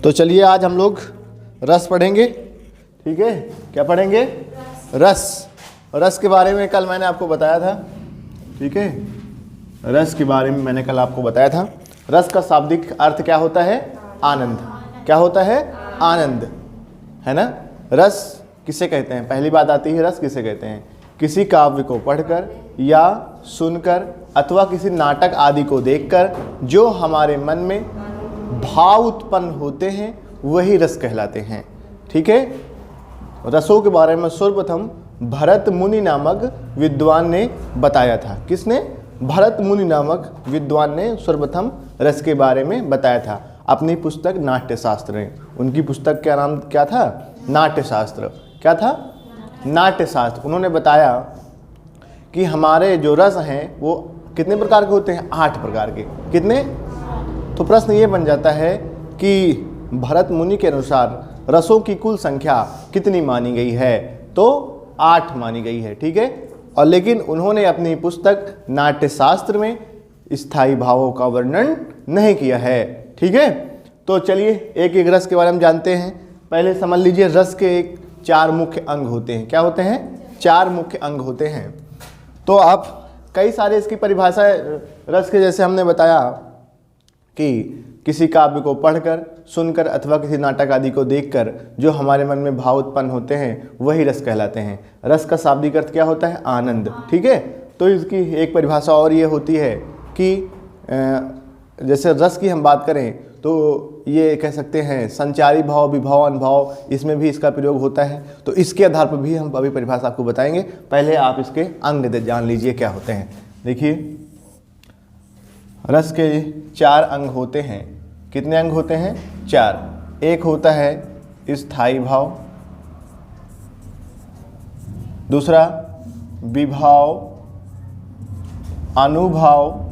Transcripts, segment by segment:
तो चलिए आज हम लोग रस पढ़ेंगे। ठीक है, क्या पढ़ेंगे? रस। रस के बारे में कल मैंने आपको बताया था। ठीक है, रस के बारे में मैंने कल आपको बताया था। रस का शाब्दिक अर्थ क्या होता है? आनंद। क्या होता है? आनंद, है ना। रस किसे कहते हैं? पहली बात आती है, रस किसे कहते हैं? किसी काव्य को पढ़कर या सुनकर अथवा किसी नाटक आदि को देखकर जो हमारे मन में भाव उत्पन्न होते हैं वही रस कहलाते हैं। ठीक है, रसों के बारे में सर्वप्रथम भरत मुनि नामक विद्वान ने बताया था। किसने? भरत मुनि नामक विद्वान ने सर्वप्रथम रस के बारे में बताया था अपनी पुस्तक नाट्यशास्त्र में। उनकी पुस्तक का नाम क्या था? नाट्यशास्त्र। क्या था? नाट्यशास्त्र। उन्होंने बताया कि हमारे जो रस हैं वो कितने प्रकार के होते हैं? 8 प्रकार के। कितने? तो प्रश्न ये बन जाता है कि भरत मुनि के अनुसार रसों की कुल संख्या कितनी मानी गई है? तो 8 मानी गई है। ठीक है, और लेकिन उन्होंने अपनी पुस्तक नाट्यशास्त्र में स्थायी भावों का वर्णन नहीं किया है। ठीक है, तो चलिए एक एक रस के बारे में जानते हैं। पहले समझ लीजिए, रस के 4 मुख्य अंग होते हैं। क्या होते हैं? 4 मुख्य अंग होते हैं। तो आप कई सारे इसकी परिभाषा रस के, जैसे हमने बताया कि किसी काव्य को पढ़कर, सुनकर अथवा किसी नाटक आदि को देखकर जो हमारे मन में भाव उत्पन्न होते हैं वही रस कहलाते हैं। रस का शाब्दिक अर्थ क्या होता है? आनंद। ठीक है, तो इसकी एक परिभाषा और ये होती है कि जैसे रस की हम बात करें तो ये कह सकते हैं संचारी भाव, विभाव, अनुभव, इसमें भी इसका प्रयोग होता है। तो इसके आधार पर भी हम अभी परिभाषा आपको बताएंगे। पहले आप इसके अंग जान लीजिए क्या होते हैं। देखिए, रस के 4 अंग होते हैं। कितने अंग होते हैं? 4। एक होता है स्थायी भाव, दूसरा विभाव, अनुभाव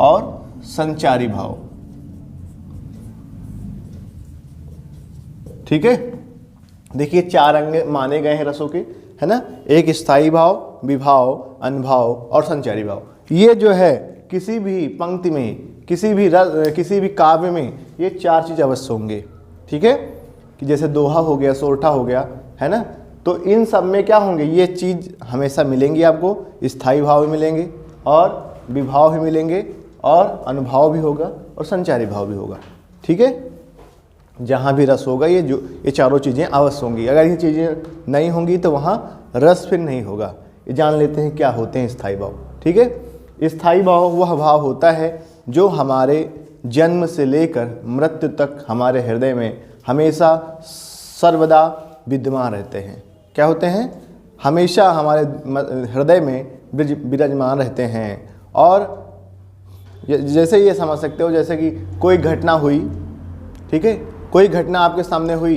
और संचारी भाव। ठीक है, देखिए 4 अंग माने गए हैं रसों के, है ना। एक स्थायी भाव, विभाव, अनुभाव और संचारी भाव। ये जो है किसी भी पंक्ति में, किसी भी काव्य में ये 4 चीज़ अवश्य होंगे। ठीक है, कि जैसे दोहा हो गया, सोरठा हो गया, है ना। तो इन सब में क्या होंगे? ये चीज़ हमेशा मिलेंगी आपको। स्थायी भाव भी मिलेंगे और विभाव भी मिलेंगे और अनुभाव भी होगा और संचारी भाव भी होगा। ठीक है, जहाँ भी रस होगा ये चारों चीज़ें अवश्य होंगी। अगर ये चीज़ें नहीं होंगी तो वहाँ रस फिर नहीं होगा। ये जान लेते हैं क्या होते हैं स्थायी भाव। ठीक है, स्थायी भाव वह भाव होता है जो हमारे जन्म से लेकर मृत्यु तक हमारे हृदय में हमेशा सर्वदा विद्यमान रहते हैं। क्या होते हैं? हमेशा हमारे हृदय में विराजमान रहते हैं। और जैसे ये समझ सकते हो, जैसे कि कोई घटना हुई, ठीक है, कोई घटना आपके सामने हुई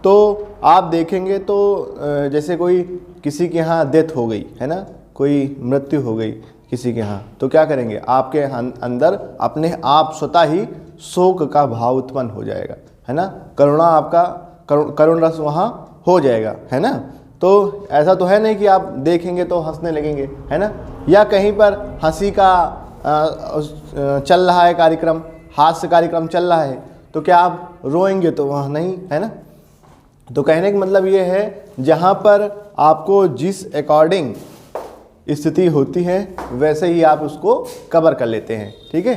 तो आप देखेंगे तो जैसे कोई किसी के यहाँ डेथ हो गई, है ना, कोई मृत्यु हो गई किसी के यहाँ, तो क्या करेंगे? आपके अंदर अपने आप स्वतः ही शोक का भाव उत्पन्न हो जाएगा, है ना। करुणा, आपका करुण रस वहाँ हो जाएगा, है ना। तो ऐसा तो है नहीं कि आप देखेंगे तो हंसने लगेंगे, है ना। या कहीं पर हंसी का चल रहा है कार्यक्रम, हास्य कार्यक्रम चल रहा है, तो क्या आप रोएंगे? तो वहाँ नहीं, है ना। तो कहने का मतलब ये है, जहाँ पर आपको जिस अकॉर्डिंग स्थिति होती है वैसे ही आप उसको कवर कर लेते हैं। ठीक है,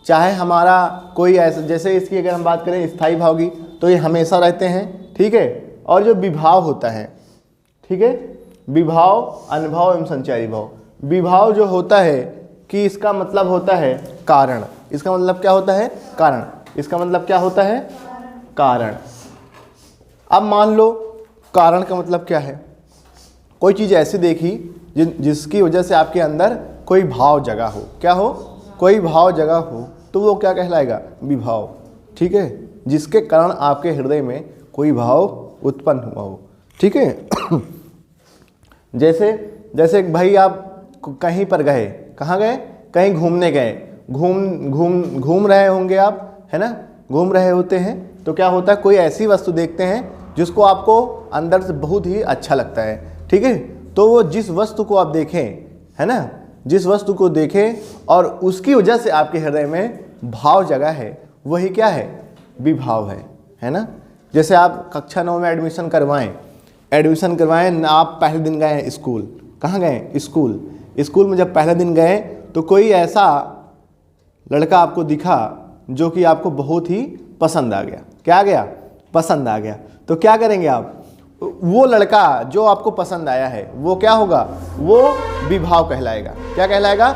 चाहे हमारा कोई ऐसा, जैसे इसकी अगर हम बात करें स्थायी भाव की, तो ये हमेशा रहते हैं। ठीक है, और जो विभाव होता है, ठीक है, विभाव, अनुभव एवं संचारी भाव। विभाव जो होता है कि इसका मतलब होता है कारण। इसका मतलब क्या होता है? कारण। इसका मतलब क्या होता है? कारण। अब मान लो कारण का मतलब क्या है? कोई चीज़ ऐसी देखी जिसकी वजह से आपके अंदर कोई भाव जगा हो। क्या हो? कोई भाव जगा हो, तो वो क्या कहलाएगा? विभाव। ठीक है, जिसके कारण आपके हृदय में कोई भाव उत्पन्न हुआ हो। ठीक है, जैसे भाई आप कहीं पर गए, कहाँ गए? कहीं घूमने गए, घूम रहे होंगे आप, है ना, घूम रहे होते हैं। तो क्या होता है? कोई ऐसी वस्तु देखते हैं जिसको आपको अंदर से बहुत ही अच्छा लगता है। ठीक है, तो वो जिस वस्तु को आप देखें, है ना, जिस वस्तु को देखें और उसकी वजह से आपके हृदय में भाव जगा है, वही क्या है? विभाव है ना। जैसे आप कक्षा 9 में एडमिशन करवाएं, आप पहले दिन गए स्कूल। कहाँ गए? स्कूल में जब पहले दिन गए तो कोई ऐसा लड़का आपको दिखा जो कि आपको बहुत ही पसंद आ गया। क्या आ गया? पसंद आ गया। तो क्या करेंगे आप? वो लड़का जो आपको पसंद आया है वो क्या होगा? वो विभाव कहलाएगा। क्या कहलाएगा?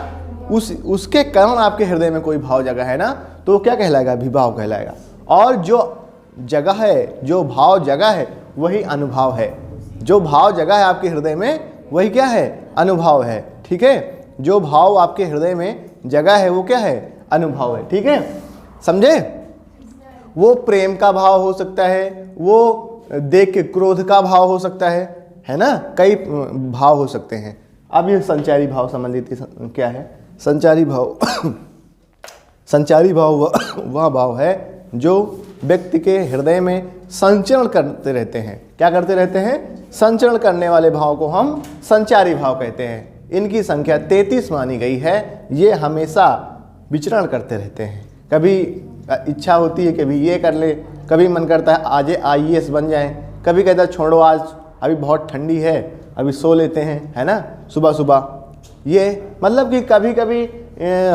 उसके कारण आपके हृदय में कोई भाव जगह है ना, तो वो क्या कहलाएगा? विभाव कहलाएगा। और जो जगह है, जो भाव जगह है, वही अनुभव है। जो भाव जगह है आपके हृदय में, वही क्या है? अनुभव है। ठीक है, जो भाव आपके हृदय में जगह है वो क्या है? अनुभव है। ठीक है, समझे? वो प्रेम का भाव हो सकता है, वो देख के क्रोध का भाव हो सकता है ना, कई भाव हो सकते हैं। अब ये संचारी भाव समझ लीजिए क्या है। संचारी भाव संचारी भाव वह भाव है जो व्यक्ति के हृदय में संचरण करते रहते हैं। क्या करते रहते हैं? संचरण करने वाले भाव को हम संचारी भाव कहते हैं। इनकी संख्या 33 मानी गई है। ये हमेशा विचरण करते रहते हैं। कभी इच्छा होती है कभी ये कर ले, कभी मन करता है आज IAS बन जाएं, कभी कहता है छोड़ो आज अभी बहुत ठंडी है, अभी सो लेते हैं, है ना, सुबह सुबह। ये मतलब कि कभी कभी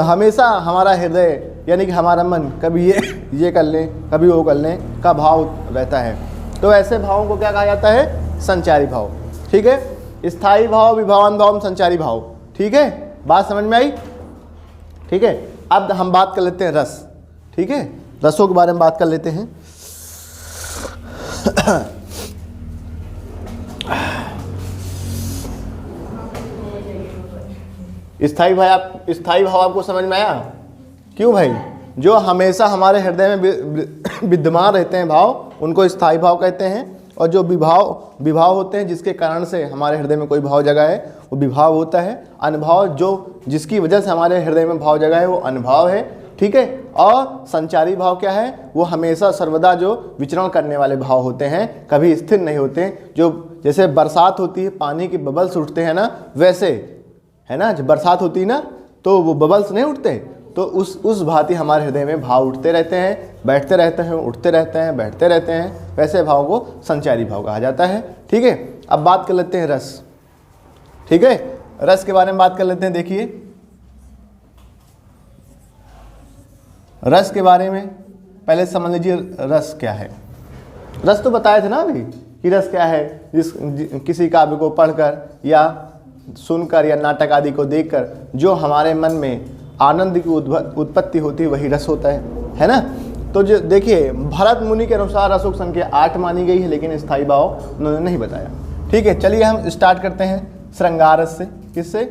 हमेशा हमारा हृदय यानी कि हमारा मन कभी ये कर लें, कभी वो कर लें का भाव रहता है। तो ऐसे भावों को क्या कहा जाता है? संचारी भाव। ठीक है, स्थायी भाव, विभावान भाव, संचारी भाव। ठीक है, बात समझ में आई? ठीक है, अब हम बात कर लेते हैं रस। ठीक है, रसों के बारे में बात कर लेते हैं। स्थायी भाव आपको समझ में आया? क्यों भाई? जो हमेशा हमारे हृदय में विद्यमान रहते हैं भाव, उनको स्थायी भाव कहते हैं। और जो विभाव होते हैं जिसके कारण से हमारे हृदय में कोई भाव जगा है, वो विभाव होता है। अनुभव जो जिसकी वजह से हमारे हृदय में भाव जगा है, वो अनुभव है। ठीक है, और संचारी भाव क्या है? वो हमेशा सर्वदा जो विचरण करने वाले भाव होते हैं, कभी स्थिर नहीं होते। जो जैसे बरसात होती है, पानी के बबल्स उठते हैं ना, वैसे है ना, जब बरसात होती है ना तो वो बबल्स नहीं उठते, तो उस भांति हमारे हृदय में भाव उठते रहते हैं, बैठते रहते हैं, उठते रहते हैं, बैठते रहते हैं। वैसे भाव को संचारी भाव कहा जाता है। ठीक है, अब बात कर लेते हैं रस। ठीक है, रस के बारे में बात कर लेते हैं। देखिए, रस के बारे में पहले समझ लीजिए रस क्या है। रस तो बताए थे ना अभी कि रस क्या है। किसी काव्य को पढ़कर या सुनकर या नाटक आदि को देखकर जो हमारे मन में आनंद की उत्पत्ति होती है, वही रस होता है ना। तो जो देखिए, भरत मुनि के अनुसार रसों की संख्या 8 मानी गई है, लेकिन स्थायी भाव उन्होंने नहीं बताया। ठीक है, चलिए हम स्टार्ट करते हैं श्रृंगार रस से। किससे?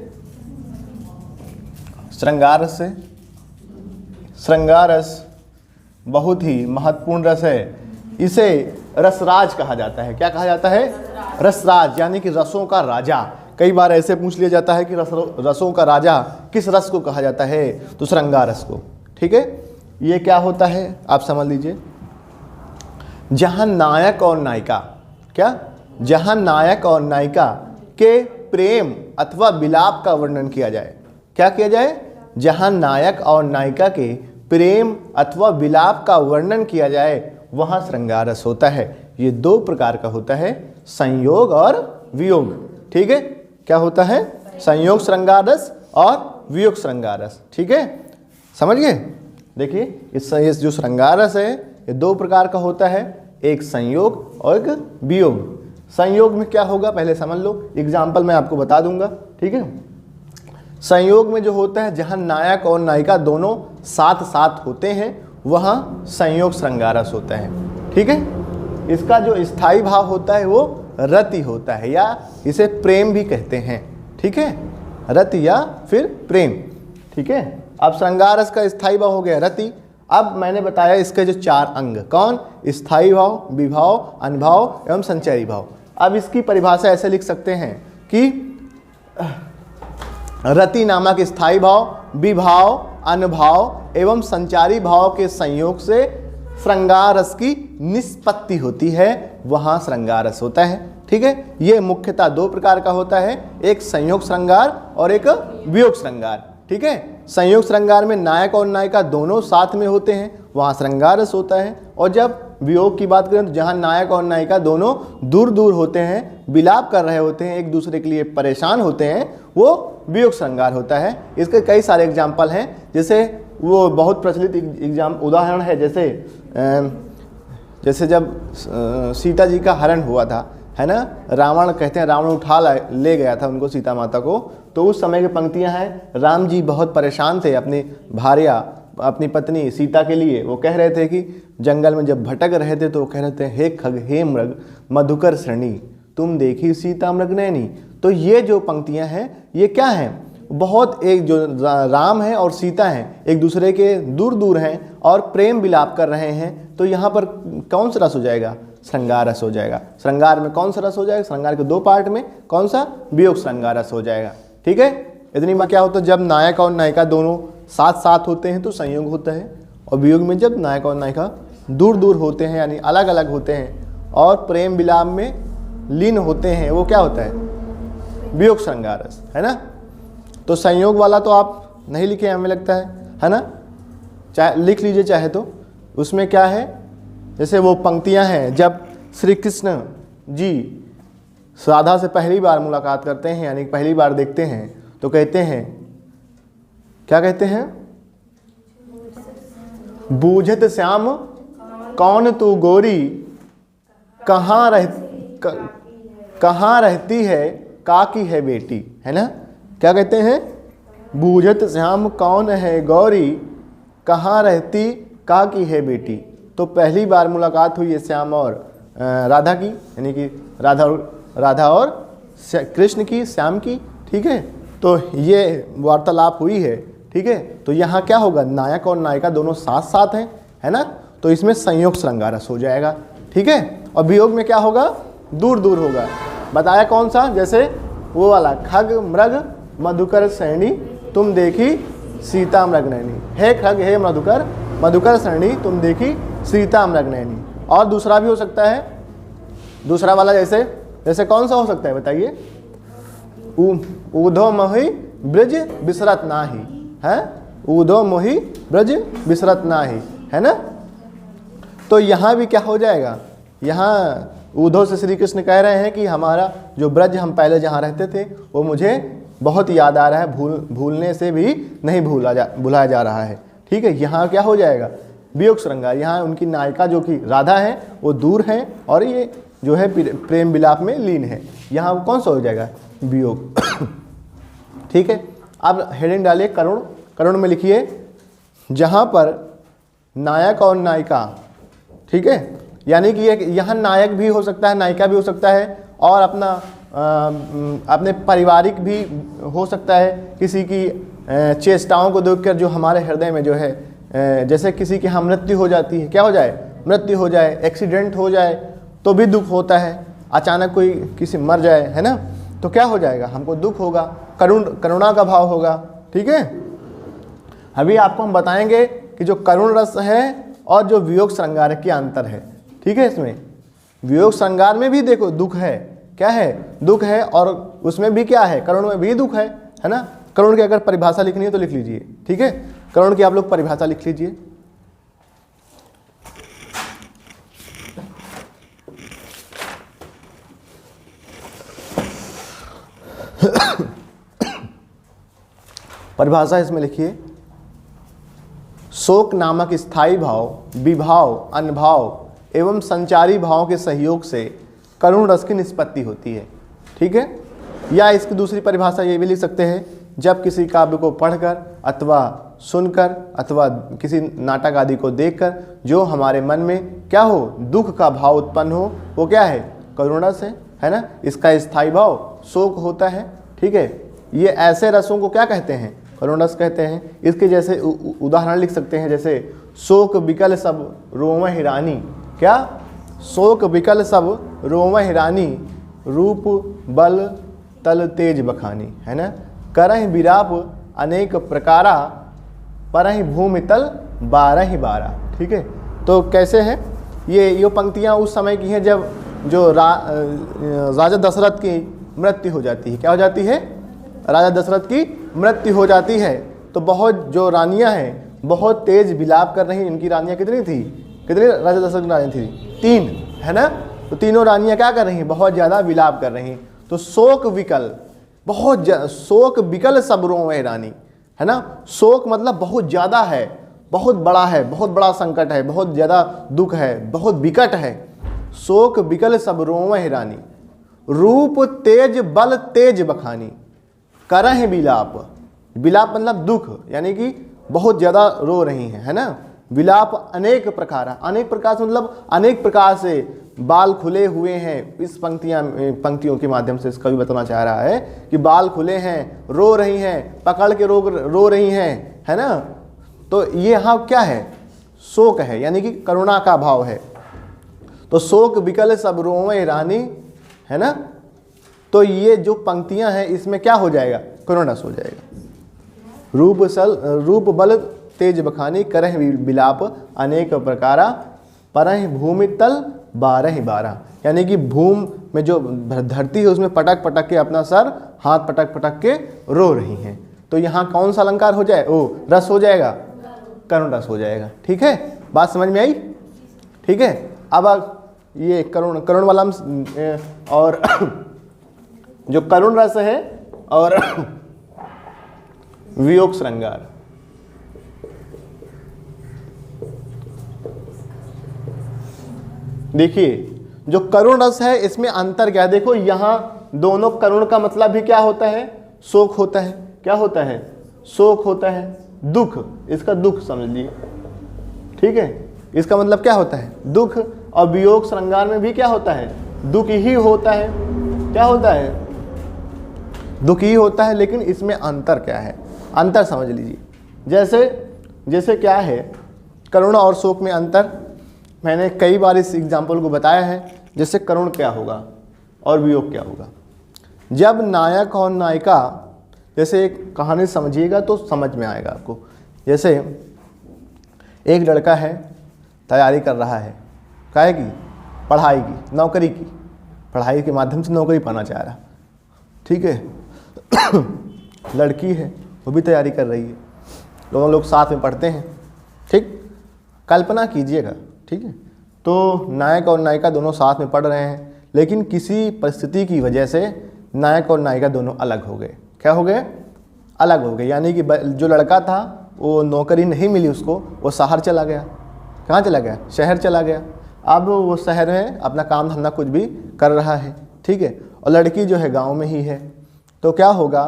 श्रृंगार रस से। श्रृंगार रस बहुत ही महत्वपूर्ण रस है। इसे रसराज कहा जाता है। क्या कहा जाता है? रसराज, यानी कि रसों का राजा। कई बार ऐसे पूछ लिया जाता है कि रसों का राजा किस रस को कहा जाता है? तो श्रृंगार रस को। ठीक है, ये क्या होता है आप समझ लीजिए। जहां नायक और नायिका, क्या? जहां नायक और नायिका के प्रेम अथवा विलाप का वर्णन किया जाए। क्या किया जाए? जहां नायक और नायिका के प्रेम अथवा विलाप का वर्णन किया जाए, वहां श्रृंगार रस होता है। ये 2 प्रकार का होता है, संयोग और वियोग। ठीक है, क्या होता है? संयोग श्रृंगार रस और वियोग श्रृंगार रस। ठीक है, समझ गए? देखिए, इस जो श्रृंगार रस है ये 2 प्रकार का होता है, एक संयोग और एक वियोग। संयोग में क्या होगा पहले समझ लो, एग्जाम्पल मैं आपको बता दूंगा। ठीक है, संयोग में जो होता है जहां नायक और नायिका दोनों साथ साथ होते हैं, वहां संयोग श्रृंगार रस होता है। ठीक है, इसका जो स्थायी भाव होता है वो रति होता है, या इसे प्रेम भी कहते हैं। ठीक है, रति या फिर प्रेम। ठीक है, अब श्रृंगार रस का स्थायी भाव हो गया रति। अब मैंने बताया इसके जो 4 अंग, कौन? स्थायी भाव, विभाव, अनुभव एवं संचारी भाव। अब इसकी परिभाषा ऐसे लिख सकते हैं कि रति नामक स्थायी भाव, विभाव, अनुभव एवं संचारी भाव के संयोग से श्रृंगार रस की निष्पत्ति होती है, वहां श्रृंगार रस होता है। ठीक है। ये मुख्यतः दो प्रकार का होता है, एक संयोग श्रृंगार और एक वियोग श्रृंगार, ठीक है। संयोग श्रृंगार में नायक और नायिका दोनों साथ में होते हैं, वहाँ श्रृंगार रस होता है। और जब वियोग की बात करें तो जहाँ नायक और नायिका दोनों दूर दूर होते हैं, विलाप कर रहे होते हैं, एक दूसरे के लिए परेशान होते हैं, वो वियोग श्रृंगार होता है। इसके कई सारे एग्जाम्पल हैं, जैसे वो बहुत प्रचलित उदाहरण है, जैसे जब सीता जी का हरण हुआ था, है ना, रावण कहते हैं रावण ले गया था उनको, सीता माता को। तो उस समय की पंक्तियां हैं, राम जी बहुत परेशान थे अपनी भार्या, अपनी पत्नी सीता के लिए। वो कह रहे थे कि जंगल में जब भटक रहे थे तो कह रहे थे, हे खग हे मृग मधुकर श्रेणी तुम देखी सीता मृग नैनी। तो ये जो पंक्तियां हैं ये क्या हैं, बहुत एक जो राम है और सीता हैं एक दूसरे के दूर दूर हैं और प्रेम विलाप कर रहे हैं। तो यहाँ पर कौन सा रस हो जाएगा, श्रृंगार रस हो जाएगा। श्रृंगार में कौन सा रस हो जाएगा, श्रृंगार के दो पार्ट में कौन सा, वियोग श्रृंगार रस हो जाएगा, ठीक है। इतनी बात क्या होता है, जब नायक और नायिका दोनों साथ साथ होते हैं तो संयोग होता है, और वियोग में जब नायक और नायिका दूर दूर होते हैं यानी अलग अलग होते हैं और प्रेम विलाप में लीन होते हैं, वो क्या होता है, वियोग श्रृंगार रस, है ना। तो संयोग वाला तो आप नहीं लिखे हमें लगता है ना, चाहे लिख लीजिए चाहे तो। उसमें क्या है, जैसे वो पंक्तियां हैं, जब श्री कृष्ण जी राधा से पहली बार मुलाकात करते हैं यानी पहली बार देखते हैं तो कहते हैं, क्या कहते हैं, बूझत श्याम कौन तू गोरी, कहाँ रहती है काकी है बेटी, है ना। क्या कहते हैं, बूझत श्याम कौन है गौरी, कहाँ रहती काकी है बेटी। तो पहली बार मुलाकात हुई है श्याम और राधा की, यानी कि राधा और कृष्ण की, श्याम की, ठीक है। तो ये वार्तालाप हुई है, ठीक है। तो यहाँ क्या होगा, नायक और नायिका दोनों साथ साथ हैं, है ना। तो इसमें संयोग श्रृंगार रस हो जाएगा, ठीक है। और वियोग में क्या होगा, दूर दूर होगा। बताया कौन सा, जैसे वो वाला, खग मृग मधुकर श्रेणी तुम देखी सीता मृग नैनी, हे खग हे मधुकर मधुकर श्रेणी तुम देखी सीता मृग नैनी। और दूसरा भी हो सकता है, दूसरा वाला जैसे कौन सा हो सकता है बताइए, ऊधो मोहि ब्रज बिसरत नाही, है, ऊधो मोहि ब्रज बिसरत नाही, है ना। तो यहाँ भी क्या हो जाएगा, यहाँ ऊधो से श्री कृष्ण कह रहे हैं कि हमारा जो ब्रज हम पहले जहाँ रहते थे वो मुझे बहुत याद आ रहा है, भूलने से भी नहीं भुलाया जा रहा है, ठीक है। यहाँ क्या हो जाएगा, वियोग श्रृंगार। यहाँ उनकी नायिका जो कि राधा है वो दूर है और ये जो है प्रेम विलाप में लीन है, यहाँ कौन सा हो जाएगा, वियोग, ठीक है। अब हेडिंग डालिए करुण, करुण में लिखिए जहाँ पर नायक और नायिका, ठीक है, यानी कि यहाँ नायक भी हो सकता है, नायिका भी हो सकता है और अपने पारिवारिक भी हो सकता है। किसी की चेष्टाओं को देखकर जो हमारे हृदय में जो है, जैसे किसी की यहाँ मृत्यु हो जाती है, क्या हो जाए, मृत्यु हो जाए, एक्सीडेंट हो जाए तो भी दुख होता है, अचानक कोई किसी मर जाए, है ना, तो क्या हो जाएगा, हमको दुख होगा, करुणा का भाव होगा, ठीक है। अभी आपको हम बताएंगे कि जो करुण रस है और जो वियोग श्रृंगार क्या अंतर है, ठीक है। इसमें वियोग श्रृंगार में भी देखो दुख है, क्या है, दुख है, और उसमें भी क्या है, करुण में भी दुख है ना। करुण की अगर परिभाषा लिखनी है तो लिख लीजिए, ठीक है। करुण की आप लोग परिभाषा लिख लीजिए, परिभाषा इसमें लिखिए, शोक नामक स्थायी भाव, विभाव, अनभाव एवं संचारी भावों के सहयोग से करुण रस की निष्पत्ति होती है, ठीक है। या इसकी दूसरी परिभाषा ये भी लिख सकते हैं, जब किसी काव्य को पढ़कर अथवा सुनकर अथवा किसी नाटक आदि को देखकर जो हमारे मन में क्या हो, दुख का भाव उत्पन्न हो, वो क्या है, करुण रस है ना। इसका स्थायी भाव शोक होता है, ठीक है। ये ऐसे रसों को क्या कहते हैं, करुण रस कहते हैं। इसके जैसे उदाहरण लिख सकते हैं, जैसे शोक विकल सब रोमहि रानी, क्या, शोक विकल सब रोमहि रानी, रूप बल तल तेज बखानी, है ना। करहि विराप अनेक प्रकारा, परहि भूमि तल बारहि बारा, ठीक है। तो कैसे है ये पंक्तियाँ उस समय की हैं जब जो राजा दशरथ की मृत्यु हो जाती है, क्या हो जाती है, राजा दशरथ की मृत्यु हो जाती है, तो बहुत जो रानियां हैं बहुत तेज विलाप कर रही हैं। इनकी रानियां कितनी थी, कितनी राजा दशरथ की रानियां थी, 3, है ना। तो तीनों रानियां क्या कर रही हैं, बहुत ज़्यादा विलाप कर रही हैं। तो शोक विकल, शोक विकल सब रोवे रानी, है ना। शोक मतलब बहुत ज़्यादा है, बहुत बड़ा है, बहुत बड़ा संकट है, बहुत ज़्यादा दुख है, बहुत विकट है। शोक विकल सब रोवे रानी, रूप तेज बल तेज बखानी, करह विलाप, विलाप मतलब दुख, यानी कि बहुत ज़्यादा रो रही हैं, है ना। विलाप अनेक प्रकार, अनेक प्रकार से मतलब अनेक प्रकार से बाल खुले हुए हैं। इस पंक्तियों के माध्यम से कवि बताना चाह रहा है कि बाल खुले हैं, रो रही हैं, पकड़ के रो रही हैं, है ना। तो ये यहाँ क्या है, शोक है, यानी कि करुणा का भाव है। तो शोक विकल सब रोवे रानी, है ना। तो ये जो पंक्तियां हैं इसमें क्या हो जाएगा, करुणरस हो जाएगा। रूप बल तेज बखानी, करह विलाप अनेक प्रकारा, परह भूमि तल 12 यानी कि भूमि में जो धरती है उसमें पटक पटक के अपना सर हाथ पटक पटक के रो रही हैं। तो यहाँ कौन सा अलंकार हो जाए, ओ रस हो जाएगा, करुण रस हो जाएगा। ठीक है, बात समझ में आई। ठीक है, अब ये करुण वाला और जो करुण रस है और वियोग श्रृंगार, देखिए जो करुण रस है इसमें अंतर क्या है। देखो यहाँ दोनों, करुण का मतलब भी क्या होता है, शोक होता है। क्या होता है, शोक होता है, दुख, इसका दुख समझ लिए। ठीक है, इसका मतलब क्या होता है, दुख। और वियोग श्रृंगार में भी क्या होता है, दुख ही होता है। क्या होता है, दुख ही होता है। लेकिन इसमें अंतर क्या है, अंतर समझ लीजिए। जैसे क्या है करुणा और शोक में अंतर, मैंने कई बार इस एग्जाम्पल को बताया है। जैसे करुण क्या होगा और वियोग क्या होगा। जब नायक और नायिका, जैसे एक कहानी समझिएगा तो समझ में आएगा आपको। जैसे एक लड़का है, तैयारी कर रहा है, काहे की, पढ़ाई की, नौकरी की, पढ़ाई के माध्यम से नौकरी पाना चाह रहा। ठीक है लड़की है, वो भी तैयारी कर रही है, दोनों लोग साथ में पढ़ते हैं। ठीक, कल्पना कीजिएगा। ठीक है, तो नायक और नायिका दोनों साथ में पढ़ रहे हैं, लेकिन किसी परिस्थिति की वजह से नायक और नायिका दोनों अलग हो गए। क्या हो गए, अलग हो गए। यानी कि जो लड़का था वो नौकरी नहीं मिली उसको, वो शहर चला गया। कहाँ चला गया, शहर चला गया। अब वो शहर में अपना काम धंधा कुछ भी कर रहा है। ठीक है, और लड़की जो है गाँव में ही है। तो क्या होगा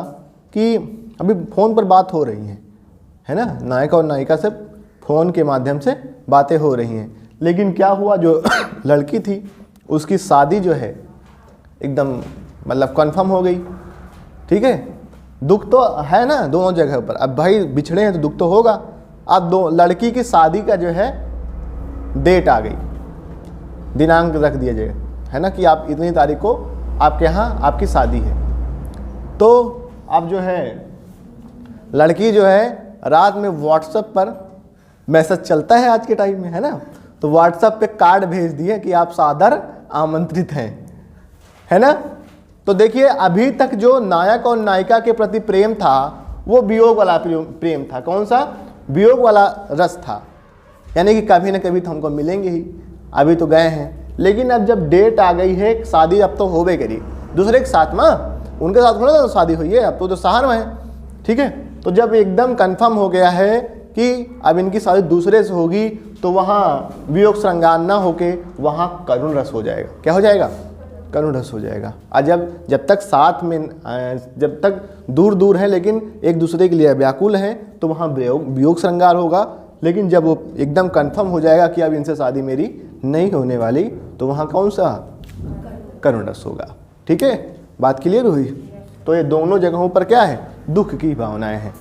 कि अभी फ़ोन पर बात हो रही है ना, नायक और नायिका से फ़ोन के माध्यम से बातें हो रही हैं। लेकिन क्या हुआ, जो लड़की थी उसकी शादी जो है एकदम मतलब कन्फर्म हो गई। ठीक है, दुख तो है ना दोनों जगह पर। अब भाई बिछड़े हैं तो दुख तो होगा। अब लड़की की शादी का जो है डेट आ गई, दिनांक रख दिया जाएगा, है ना, कि आप इतनी तारीख को आपके यहाँ आपकी शादी है। तो अब जो है लड़की जो है रात में व्हाट्सएप पर मैसेज चलता है आज के टाइम में, है ना, तो व्हाट्सएप पे कार्ड भेज दिए कि आप सादर आमंत्रित हैं, है ना। तो देखिए अभी तक जो नायक और नायिका के प्रति प्रेम था वो वियोग वाला प्रेम था। कौन सा, वियोग वाला रस था। यानी कि कभी ना कभी तो हमको मिलेंगे ही, अभी तो गए हैं। लेकिन अब जब डेट आ गई है, शादी अब तो होबे करी दूसरे के साथ में, उनके साथ थोड़ा तो शादी हुई है, अब तो शहर में है। ठीक है, तो जब एकदम कंफर्म हो गया है कि अब इनकी शादी दूसरे से होगी, तो वहाँ वियोग श्रृंगार ना होके वहाँ करुण रस हो जाएगा। क्या हो जाएगा, करुण रस हो जाएगा। और जब तक साथ में, जब तक दूर दूर है लेकिन एक दूसरे के लिए व्याकुल हैं, तो वहाँ वियोग श्रृंगार होगा। लेकिन जब वो एकदम कंफर्म हो जाएगा कि अब इनसे शादी मेरी नहीं होने वाली, तो वहाँ कौन सा, करुण रस होगा। ठीक है, बात क्लियर हुई। तो ये दोनों जगहों पर क्या है, दुख की भावनाएं हैं।